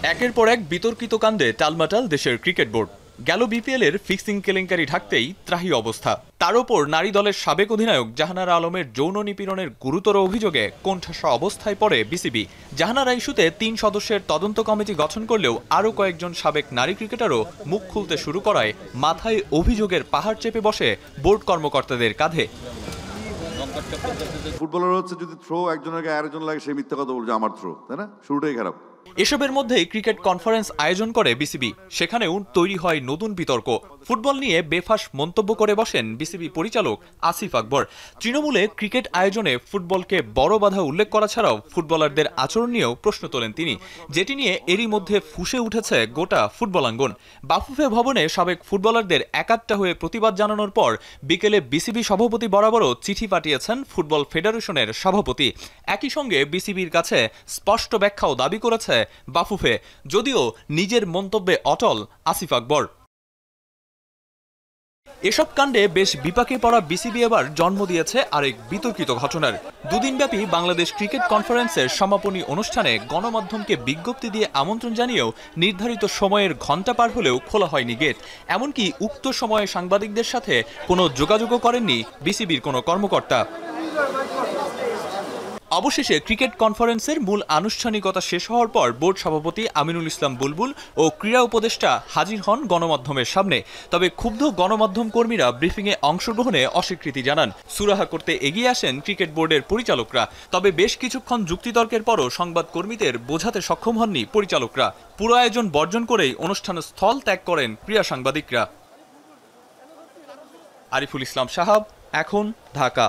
একের পর এক বিতর্কিত কাণ্ডে টালমাটাল দেশের ক্রিকেট বোর্ড। গেল বিপিএল এর ফিক্সিং কেলেঙ্কারি ঢাকতেই ত্রাহি অবস্থা। তার ওপর নারী দলের সাবেক অধিনায়ক জাহানারা আলমের যৌন নিপীড়নের গুরুতর অভিযোগে কোণঠাসা অবস্থায় পড়ে বিসিবি। জাহানারা ইস্যুতে ৩ সদস্যের তদন্ত কমিটি গঠন করলেও আরও কয়েকজন সাবেক নারী ক্রিকেটারও মুখ খুলতে শুরু করায় মাথায় অভিযোগের পাহাড় চেপে বসে বোর্ড কর্মকর্তাদের কাঁধে। ফুটবলার হচ্ছে যদি থ্রো একজনের গায়ে আরেকজন লাগে সে মিথ্যা কথা বলছে আমার থ্রো, তাই না? শুরুটাই খারাপ। এসবের মধ্যেই ক্রিকেট কনফারেন্স আয়োজন করে বিসিবি। সেখানেও তৈরি হয় নতুন বিতর্ক। ফুটবল নিয়ে বেফাঁস মন্তব্য করে বসেন বিসিবি পরিচালক আসিফ আকবর। তৃণমূলে ক্রিকেট আয়োজনে ফুটবলকে বড় বাধা উল্লেখ করা ছাড়াও ফুটবলারদের আচরণ নিয়েও প্রশ্ন তোলেন তিনি, যেটি নিয়ে এরই মধ্যে ফুঁসে উঠেছে গোটা ফুটবলাঙ্গন। বাফুফে ভবনে সাবেক ফুটবলারদের একাট্টা হয়ে প্রতিবাদ জানানোর পর বিকেলে বিসিবি সভাপতি বরাবরও চিঠি পাঠিয়েছেন ফুটবল ফেডারেশনের সভাপতি। একই সঙ্গে বিসিবির কাছে স্পষ্ট ব্যাখ্যাও দাবি করেছে বাফুফে, যদিও নিজের মন্তব্যে অটল আসিফ আকবর। এসব কাণ্ডে বেশ বিপাকে পড়া বিসিবি এবার জন্ম দিয়েছে আরেক বিতর্কিত ঘটনার। দুদিনব্যাপী বাংলাদেশ ক্রিকেট কনফারেন্সের সমাপনী অনুষ্ঠানে গণমাধ্যমকে বিজ্ঞপ্তি দিয়ে আমন্ত্রণ জানিয়েও নির্ধারিত সময়ের ঘণ্টা পার হলেও খোলা হয়নি গেট। এমনকি উক্ত সময়ে সাংবাদিকদের সাথে কোনো যোগাযোগও করেননি বিসিবির কোনো কর্মকর্তা। অবশেষে ক্রিকেট কনফারেন্সের মূল আনুষ্ঠানিকতা শেষ হওয়ার পর বোর্ড সভাপতি আমিনুল ইসলাম বুলবুল ও ক্রীড়া উপদেষ্টা হাজির হন গণমাধ্যমের সামনে। তবে ক্ষুব্ধ গণমাধ্যম কর্মীরা ব্রিফিংয়ে অংশগ্রহণে অস্বীকৃতি জানান। সুরাহা করতে এগিয়ে আসেন ক্রিকেট বোর্ডের পরিচালকরা। তবে বেশ কিছুক্ষণ যুক্তিতর্কের পরও সংবাদকর্মীদের বোঝাতে সক্ষম হননি পরিচালকরা। পুরো আয়োজন বর্জন করেই অনুষ্ঠান স্থল ত্যাগ করেন ক্রীড়া সাংবাদিকরা। আরিফুল ইসলাম সাহাব, এখন, ঢাকা।